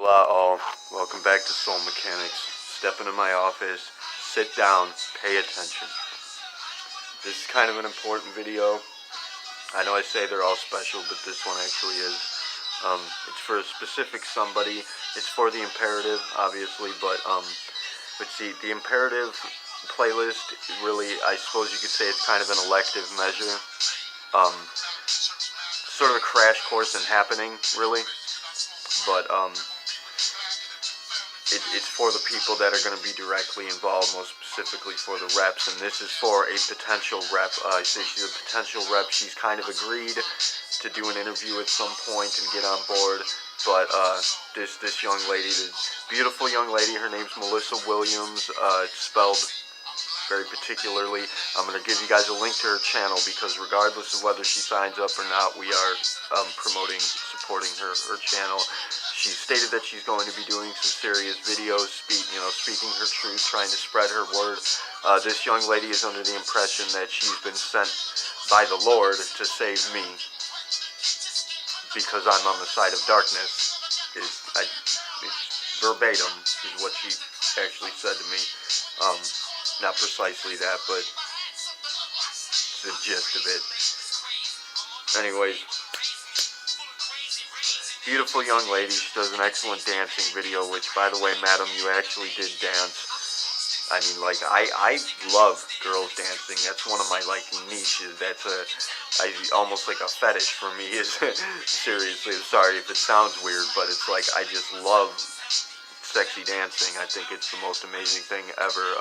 Hola all, welcome back to Soul Mechanics. Step into my office, sit down, pay attention. This is kind of an important video. I know I say they're all special, but this one actually is. It's for a specific somebody. It's for the imperative, obviously, but see, the imperative playlist, really, I suppose you could say it's kind of an elective measure. Sort of a crash course in happening, really. But it's for the people that are going to be directly involved, most specifically for the reps, and this is for a potential rep. I say she's a potential rep. She's kind of agreed to do an interview at some point and get on board, but this young lady, this beautiful young lady, her name's Melisa Williams. It's spelled very particularly. I'm going to give you guys a link to her channel because regardless of whether she signs up or not, we are supporting her channel. She stated that she's going to be doing some serious videos, speaking her truth, trying to spread her word. This young lady is under the impression that she's been sent by the Lord to save me because I'm on the side of darkness. It's verbatim is what she actually said to me. Not precisely that, but the gist of it. Anyways, beautiful young lady. She does an excellent dancing video, which, by the way, madam, you actually did dance. I mean, like, I love girls dancing. That's one of my, like, niches. That's almost like a fetish for me. Is seriously, I'm sorry if it sounds weird, but it's like I just love sexy dancing. I think it's the most amazing thing ever.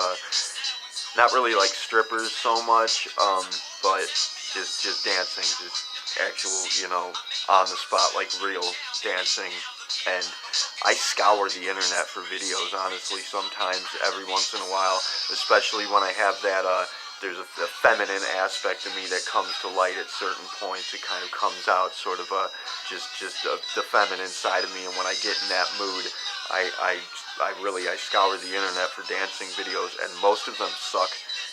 Not really like strippers so much, but just dancing, just actual, on the spot, like real dancing. And I scour the internet for videos, honestly, sometimes, every once in a while, especially when I have that, there's a feminine aspect of me that comes to light at certain points. It kind of comes out, sort of just the feminine side of me, and when I get in that mood, I scour the internet for dancing videos, and most of them suck.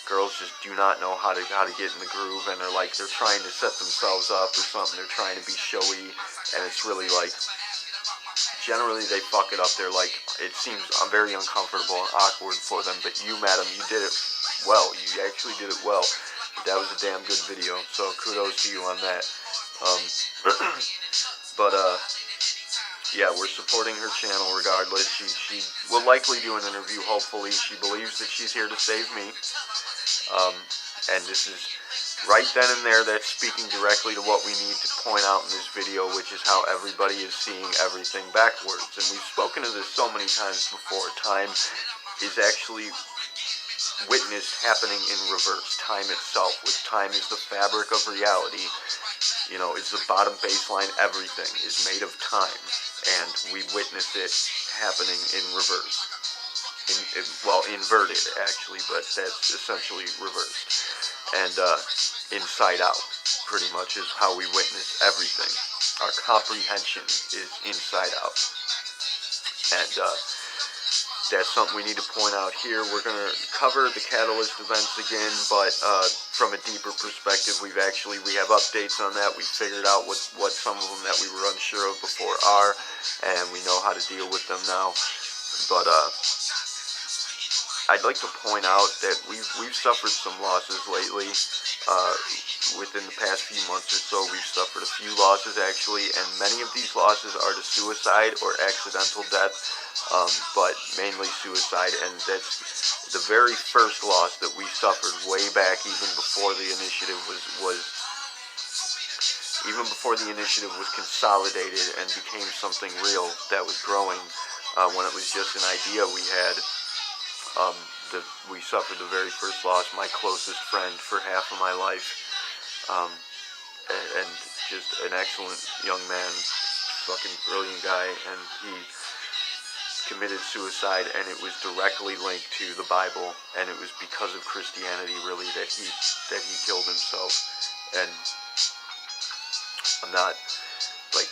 Girls just do not know how to get in the groove, and they're trying to set themselves up or something. They're trying to be showy, and it's really like, generally they fuck it up. They're like, it seems very uncomfortable and awkward for them. But you, madam, you did it well. You actually did it well. That was a damn good video. So kudos to you on that. Yeah, we're supporting her channel regardless. She will likely do an interview, hopefully. She believes that she's here to save me. And this is right then and there, that's speaking directly to what we need to point out in this video, which is how everybody is seeing everything backwards. And we've spoken of this so many times before. Time is actually witnessed happening in reverse. Time itself, which time is the fabric of reality. It's the bottom baseline. Everything is made of time, and we witness it happening in reverse. Inverted, actually, but that's essentially reversed. And inside out, pretty much, is how we witness everything. Our comprehension is inside out. And that's something we need to point out here. We're going to cover the catalyst events again, but from a deeper perspective, we have updates on that. We figured out what some of them that we were unsure of before are, and we know how to deal with them now. But I'd like to point out that we've suffered some losses lately. Within the past few months or so, we've suffered a few losses, actually, and many of these losses are to suicide or accidental death, but mainly suicide. And that's the very first loss that we suffered way back, even before the initiative was consolidated and became something real that was growing. When it was just an idea we had. We suffered the very first loss, my closest friend for half of my life, and just an excellent young man, fucking brilliant guy, and he committed suicide, and it was directly linked to the Bible, and it was because of Christianity, really, that he killed himself. And I'm not,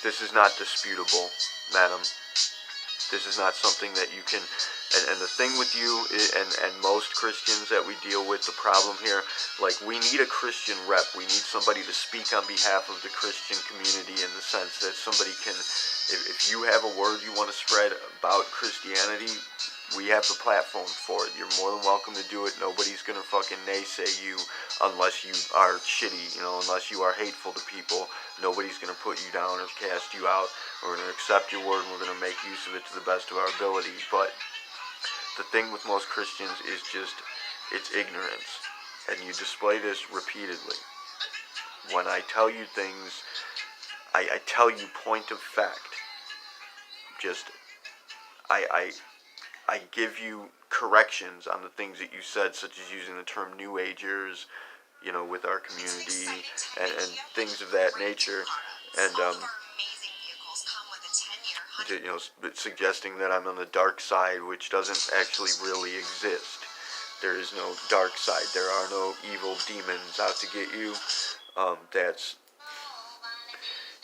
this is not disputable, madam. This is not something that you can And the thing with you and most Christians that we deal with, the problem here, like, we need a Christian rep. We need somebody to speak on behalf of the Christian community, in the sense that somebody can, if you have a word you want to spread about Christianity, we have the platform for it. You're more than welcome to do it. Nobody's going to fucking naysay you unless you are shitty, unless you are hateful to people. Nobody's going to put you down or cast you out. We're going to accept your word, and we're going to make use of it to the best of our ability. But the thing with most Christians is just, it's ignorance. And you display this repeatedly. When I tell you things, I tell you point of fact. Just, I give you corrections on the things that you said, such as using the term New Agers, with our community, and things of that nature. And, suggesting that I'm on the dark side, which doesn't actually really exist. There is no dark side. There are no evil demons out to get you.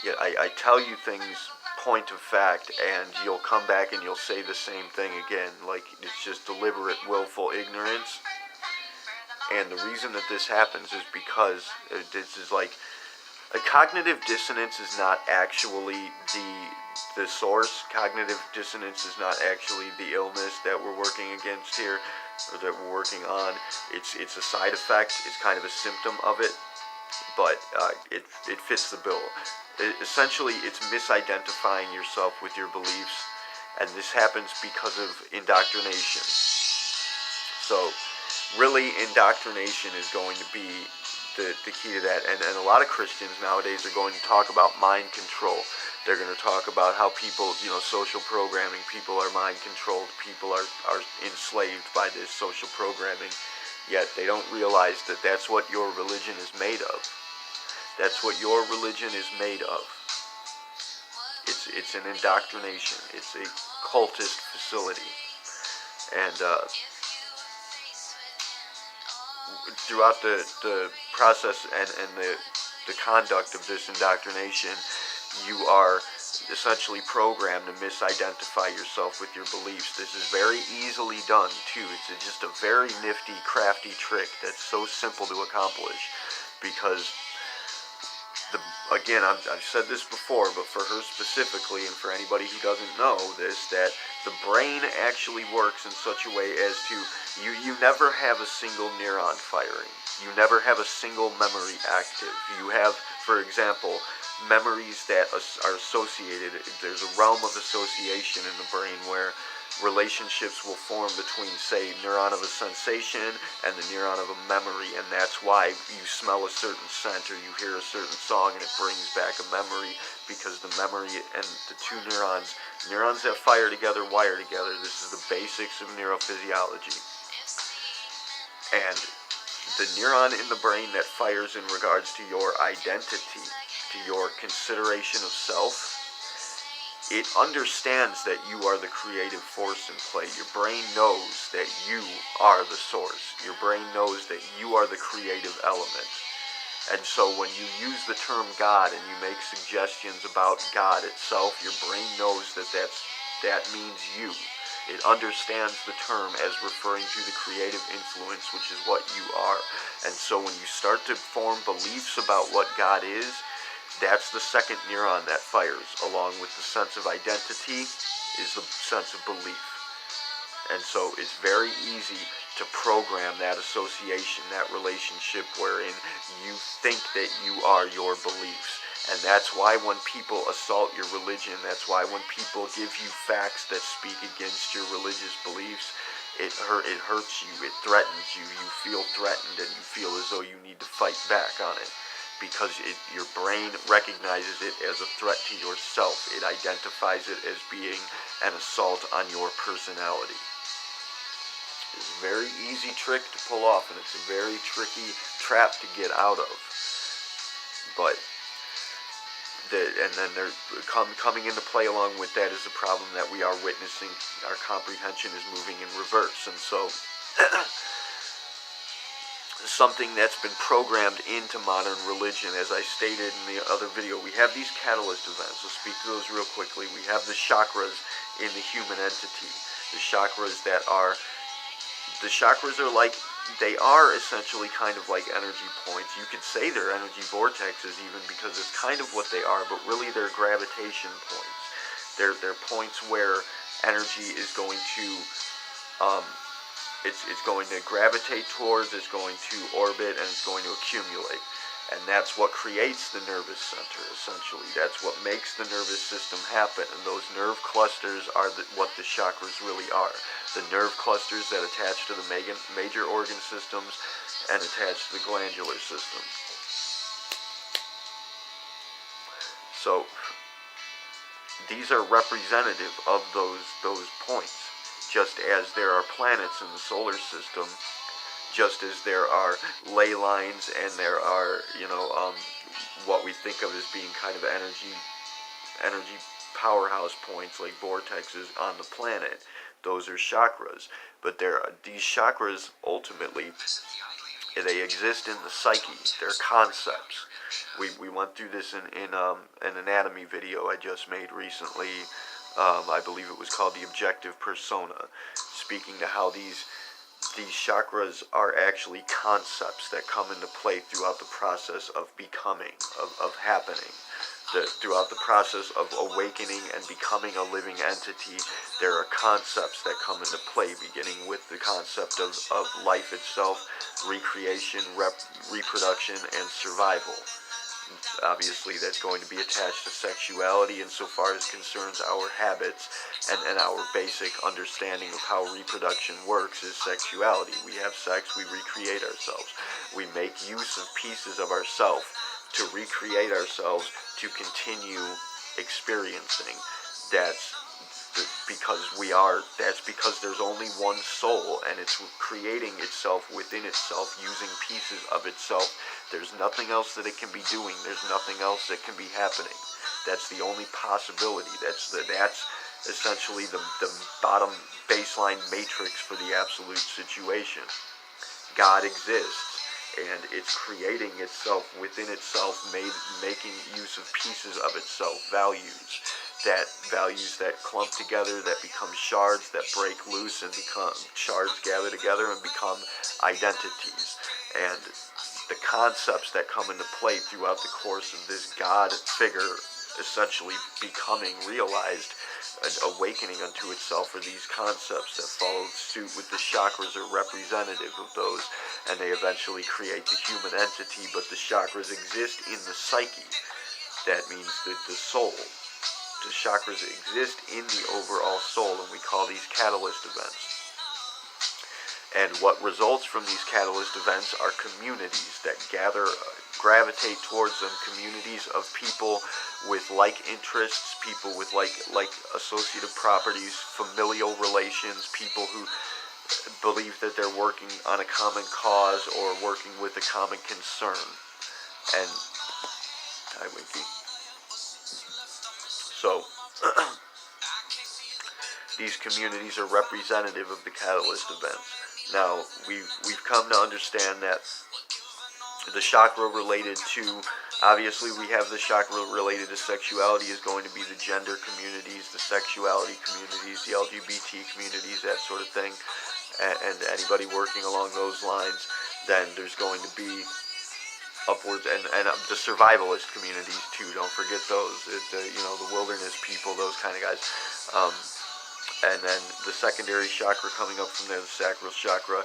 I tell you things point of fact, and you'll come back and you'll say the same thing again. Like, it's just deliberate, willful ignorance. And the reason that this happens is because this is like, a cognitive dissonance is not actually the source. Cognitive dissonance is not actually the illness that we're working against here, or that we're working on. It's a side effect. It's kind of a symptom of it, but it fits the bill. Essentially, it's misidentifying yourself with your beliefs, and this happens because of indoctrination. So, really, indoctrination is going to be the key to that. And a lot of Christians nowadays are going to talk about mind control. They're going to talk about how people, social programming, people are mind controlled, people are enslaved by this social programming, yet they don't realize that that's what your religion is made of. That's what your religion is made of. It's an indoctrination. It's a cultist facility. And throughout the process and the conduct of this indoctrination, you are essentially programmed to misidentify yourself with your beliefs. This is very easily done, too. It's just a very nifty, crafty trick that's so simple to accomplish, because again, I've said this before, but for her specifically, and for anybody who doesn't know this, that the brain actually works in such a way as to, you never have a single neuron firing. You never have a single memory active. You have, for example, memories that are associated. There's a realm of association in the brain where relationships will form between, say, neuron of a sensation and the neuron of a memory, and that's why you smell a certain scent or you hear a certain song and it brings back a memory, because the memory and the two neurons that fire together wire together. This is the basics of neurophysiology. And the neuron in the brain that fires in regards to your identity, to your consideration of self, it understands that you are the creative force in play. Your brain knows that you are the source. Your brain knows that you are the creative element. And so when you use the term God and you make suggestions about God itself, your brain knows that means you. It understands the term as referring to the creative influence, which is what you are. And so when you start to form beliefs about what God is, that's the second neuron that fires, along with the sense of identity, is the sense of belief. And so it's very easy to program that association, that relationship wherein you think that you are your beliefs. And that's why when people assault your religion, that's why when people give you facts that speak against your religious beliefs, it hurts you, it threatens you, you feel threatened, and you feel as though you need to fight back on it. Because your brain recognizes it as a threat to yourself. It identifies it as being an assault on your personality. It's a very easy trick to pull off, and it's a very tricky trap to get out of. But coming into play along with that is a problem that we are witnessing. Our comprehension is moving in reverse, and so something that's been programmed into modern religion. As I stated in the other video, we have these catalyst events. We'll speak to those real quickly. We have the chakras in the human entity. The chakras like, they are essentially kind of like energy points. You could say they're energy vortexes even, because it's kind of what they are, but really they're gravitation points. They're points where energy is going to it's going to gravitate towards, it's going to orbit, and it's going to accumulate. And that's what creates the nervous center, essentially. That's what makes the nervous system happen. And those nerve clusters are what the chakras really are. The nerve clusters that attach to the major organ systems and attach to the glandular system. So these are representative of those points. Just as there are planets in the solar system, just as there are ley lines, and there are, what we think of as being kind of energy powerhouse points like vortexes on the planet. Those are chakras. But these chakras, ultimately, they exist in the psyche. They're concepts. We went through this in an anatomy video I just made recently. I believe it was called The Objective Persona, speaking to how these chakras are actually concepts that come into play throughout the process of becoming, of happening. Throughout the process of awakening and becoming a living entity, there are concepts that come into play, beginning with the concept of life itself, recreation, reproduction, and survival. Obviously, that's going to be attached to sexuality insofar as concerns our habits, and our basic understanding of how reproduction works is sexuality. We have sex, we recreate ourselves. We make use of pieces of ourselves to recreate ourselves, to continue experiencing. That's because there's only one soul, and it's creating itself within itself, using pieces of itself. There's nothing else that it can be doing. There's nothing else that can be happening. That's the only possibility. That's essentially the bottom baseline matrix for the absolute situation. God exists, and it's creating itself within itself, making use of pieces of itself, values that clump together, that become shards, that break loose and become shards, gather together and become identities. And the concepts that come into play throughout the course of this God figure essentially becoming realized and awakening unto itself are these concepts that follow suit with the chakras, are representative of those, and they eventually create the human entity. But the chakras exist in the psyche. That means that the soul. The chakras exist in the overall soul, and we call these catalyst events. And what results from these catalyst events are communities that gravitate towards them, communities of people with like interests, people with like associative properties, familial relations, people who believe that they're working on a common cause or working with a common concern. And hi, Winky. So these communities are representative of the catalyst events. Now, we've come to understand that the chakra related to, obviously we have the chakra related to sexuality is going to be the gender communities, the sexuality communities, the LGBT communities, that sort of thing, and anybody working along those lines. Then there's going to be upwards, and the survivalist communities too, don't forget those, the wilderness people, those kind of guys. And then the secondary chakra coming up from there, the sacral chakra,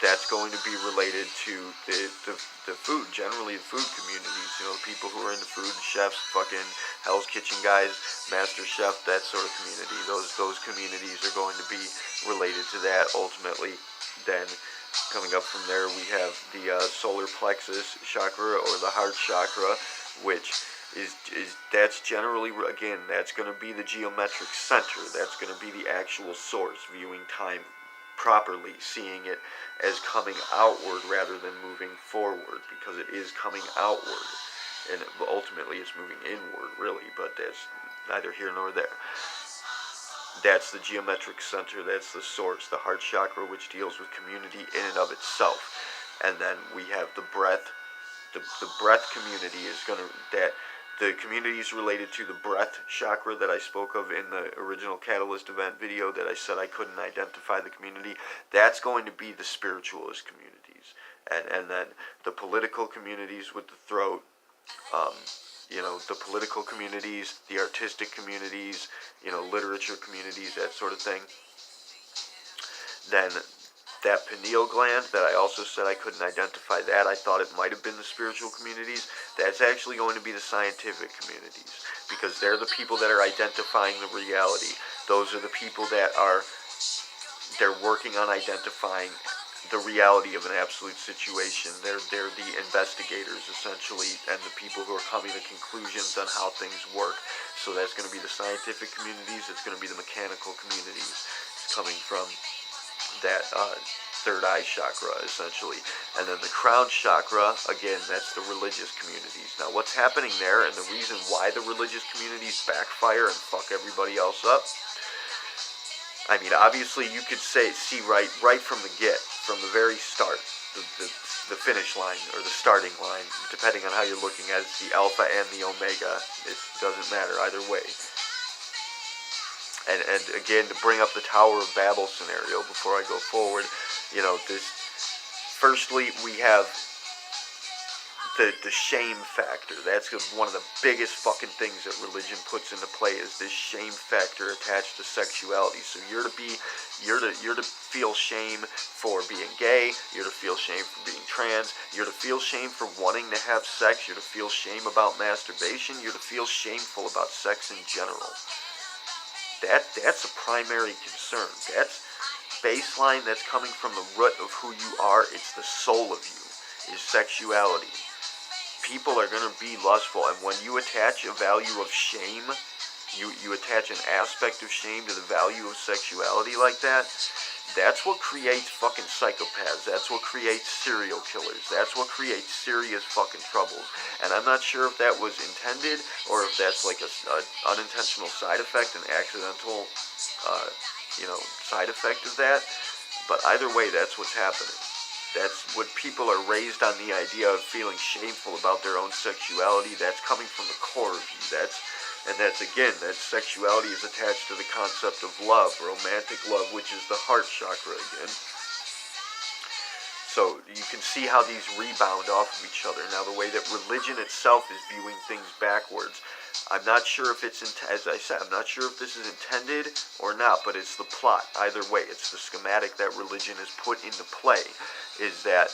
that's going to be related to the food, generally the food communities, the people who are into food, chefs, fucking Hell's Kitchen guys, Master Chef, that sort of community. Those communities are going to be related to that ultimately. Then coming up from there, we have the solar plexus chakra, or the heart chakra, which that's generally, again, that's going to be the geometric center. That's going to be the actual source, viewing time properly, seeing it as coming outward rather than moving forward, because it is coming outward, and ultimately it's moving inward, really, but that's neither here nor there. That's the geometric center, that's the source, the heart chakra, which deals with community in and of itself. And then we have the breath. The breath community is going to, the communities related to the breath chakra that I spoke of in the original Catalyst event video that I said I couldn't identify the community, that's going to be the spiritualist communities. And then the political communities with the throat, the political communities, the artistic communities, literature communities, that sort of thing. Then that pineal gland that I also said I couldn't identify that, I thought it might have been the spiritual communities, that's actually going to be the scientific communities, because they're the people that are identifying the reality. Those are the people that they're working on identifying the reality of an absolute situation. They're the investigators, essentially, and the people who are coming to conclusions on how things work. So that's going to be the scientific communities, it's going to be the mechanical communities. It's coming from that third eye chakra, essentially. And then the crown chakra, again, that's the religious communities. Now, what's happening there, and the reason why the religious communities backfire and fuck everybody else up, I mean, obviously you could see right from the very start, the finish line, or the starting line, depending on how you're looking at it, it's the alpha and the omega. It doesn't matter either way. And again, to bring up the Tower of Babel scenario before I go forward, firstly, we have the shame factor. That's one of the biggest fucking things that religion puts into play, is this shame factor attached to sexuality. So you're to feel shame for being gay, you're to feel shame for being trans, you're to feel shame for wanting to have sex, you're to feel shame about masturbation, you're to feel shameful about sex in general. That's a primary concern. That's baseline, that's coming from the root of who you are. It's the soul of you, is sexuality. People are going to be lustful, and when you attach a value of shame, you attach an aspect of shame to the value of sexuality like that, that's what creates fucking psychopaths. That's what creates serial killers. That's what creates serious fucking troubles. And I'm not sure if that was intended, or if that's like a unintentional side effect, an accidental, side effect of that. But either way, that's what's happening. That's what people are raised on, the idea of feeling shameful about their own sexuality. That's coming from the core of you. That sexuality is attached to the concept of love, romantic love, which is the heart chakra again. So you can see how these rebound off of each other. Now, the way that religion itself is viewing things backwards, I'm not sure if it's, as I said, I'm not sure if this is intended or not, but it's the plot. Either way, it's the schematic that religion has put into play, is that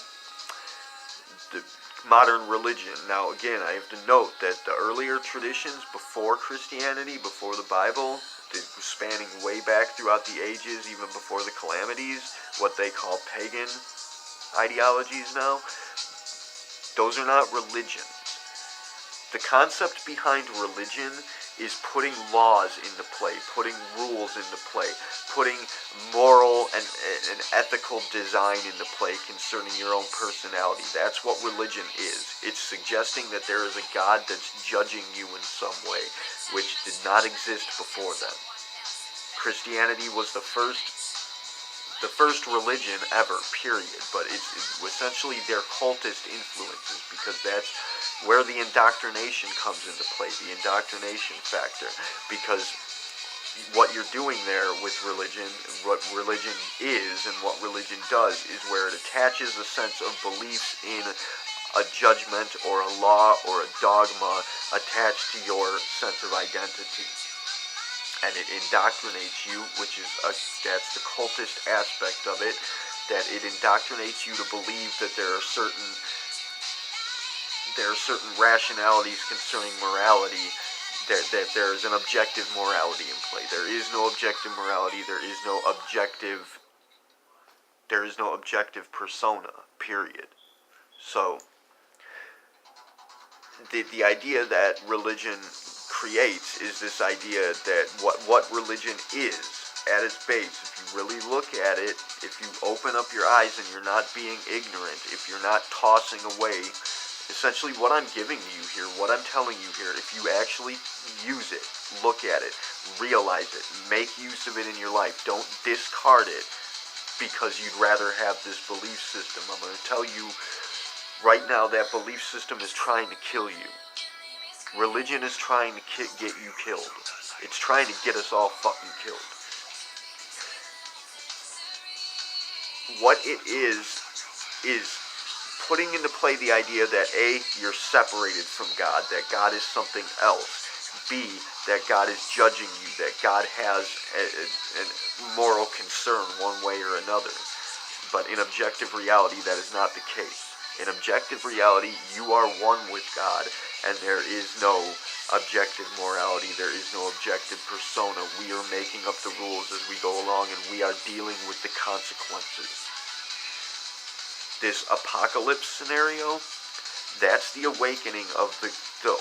the modern religion, now again, I have to note that the earlier traditions before Christianity, before the Bible, spanning way back throughout the ages, even before the calamities, what they call pagan ideologies now, those are not religions. The concept behind religion is putting laws into play, putting rules into play, putting moral and ethical design into play concerning your own personality. That's what religion is. It's suggesting that there is a God that's judging you in some way, which did not exist before then. Christianity was the first religion ever, period, but it's essentially their cultist influences, because that's where the indoctrination comes into play, the indoctrination factor, because what you're doing there with religion, what religion is and what religion does, is where it attaches a sense of beliefs in a judgment or a law or a dogma attached to your sense of identity. And it indoctrinates you, which is that's the cultist aspect of it, that it indoctrinates you to believe that there are certain rationalities concerning morality, that there is an objective morality in play. There is no objective morality. There is no objective persona, period. So the idea that religion creates is this idea that what religion is at its base, if you really look at it, if you open up your eyes and you're not being ignorant, if you're not tossing away essentially what I'm giving you here, what I'm telling you here, if you actually use it, look at it, realize it, make use of it in your life, don't discard it because you'd rather have this belief system. I'm going to tell you right now, that belief system is trying to kill you. Religion is trying to get you killed. It's trying to get us all fucking killed. What it is putting into play the idea that A, you're separated from God, that God is something else. B, that God is judging you, that God has a moral concern one way or another. But in objective reality, that is not the case. In objective reality, you are one with God, and there is no objective morality, there is no objective persona. We are making up the rules as we go along, and we are dealing with the consequences. This apocalypse scenario, that's the awakening of the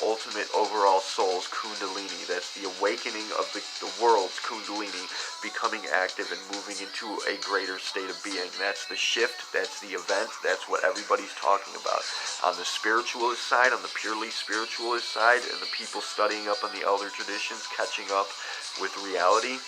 ultimate overall soul's kundalini. That's the awakening of the world's kundalini becoming active and moving into a greater state of being. That's the shift, that's the event, that's what everybody's talking about. On the spiritualist side, on the purely spiritualist side, and the people studying up on the elder traditions, catching up with reality,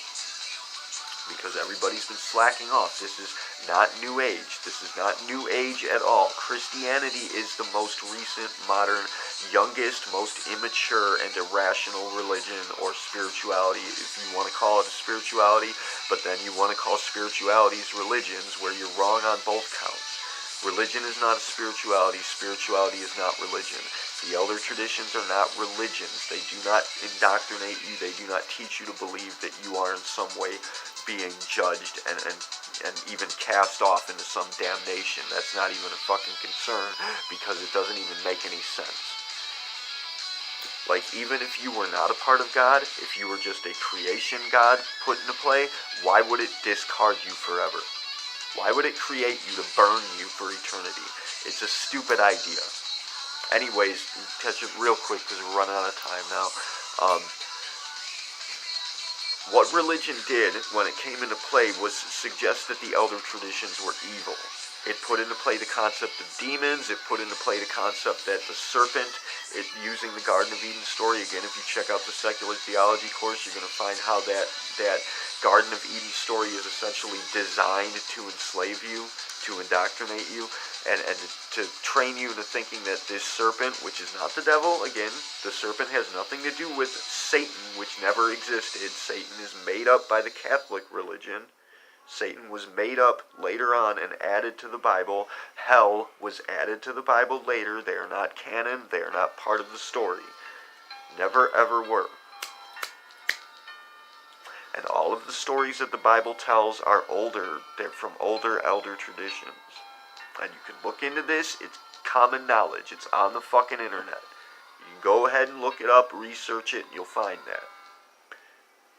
because everybody's been slacking off. This is not New Age. This is not New Age at all. Christianity is the most recent, modern, youngest, most immature and irrational religion or spirituality, if you want to call it a spirituality, but then you want to call spiritualities religions, where you're wrong on both counts. Religion is not a spirituality. Spirituality is not religion. The elder traditions are not religions. They do not indoctrinate you. They do not teach you to believe that you are in some way being judged and even cast off into some damnation. That's not even a fucking concern, because it doesn't even make any sense. Like, even if you were not a part of God, if you were just a creation God put into play, why would it discard you forever? Why would it create you to burn you for eternity? It's a stupid idea. Anyways, catch it real quick because we're running out of time now. What religion did when it came into play was suggest that the elder traditions were evil. It put into play the concept of demons. It put into play the concept that the serpent, using the Garden of Eden story, again, if you check out the secular theology course, you're going to find how that Garden of Eden story is essentially designed to enslave you, to indoctrinate you, and to train you into thinking that this serpent, which is not the devil, again, the serpent has nothing to do with Satan, which never existed. Satan is made up by the Catholic religion. Satan was made up later on and added to the Bible. Hell was added to the Bible later. They are not canon. They are not part of the story. Never ever were. And all of the stories that the Bible tells are older. They're from older elder traditions. And you can look into this. It's common knowledge. It's on the fucking internet. You can go ahead and look it up, research it, and you'll find that.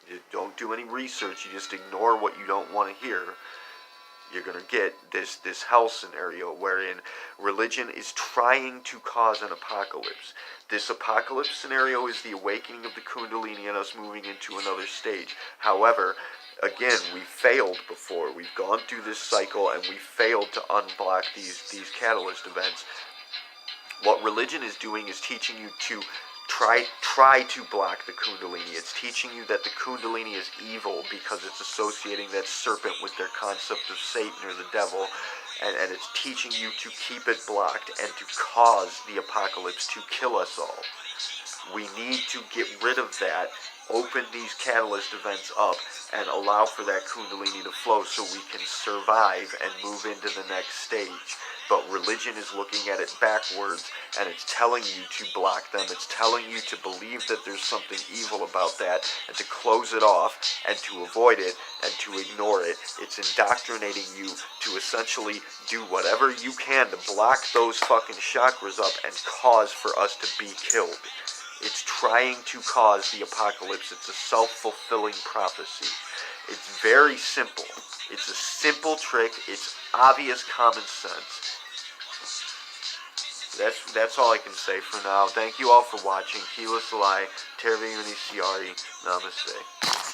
You don't do any research. You just ignore what you don't want to hear. You're going to get this hell scenario wherein religion is trying to cause an apocalypse. This apocalypse scenario is the awakening of the Kundalini and us moving into another stage. However, again, we failed before. We've gone through this cycle and we failed to unblock these catalyst events. What religion is doing is teaching you to try to block the Kundalini. It's teaching you that the Kundalini is evil because it's associating that serpent with their concept of Satan or the devil, and it's teaching you to keep it blocked and to cause the apocalypse to kill us all. We need to get rid of that, open these catalyst events up, and allow for that Kundalini to flow so we can survive and move into the next stage. But religion is looking at it backwards, and it's telling you to block them. It's telling you to believe that there's something evil about that, and to close it off, and to avoid it, and to ignore it. It's indoctrinating you to essentially do whatever you can to block those fucking chakras up and cause for us to be killed. It's trying to cause the apocalypse. It's a self-fulfilling prophecy. It's very simple. It's a simple trick. It's obvious common sense. That's all I can say for now. Thank you all for watching. Keelah, Taerve, siari. Namaste.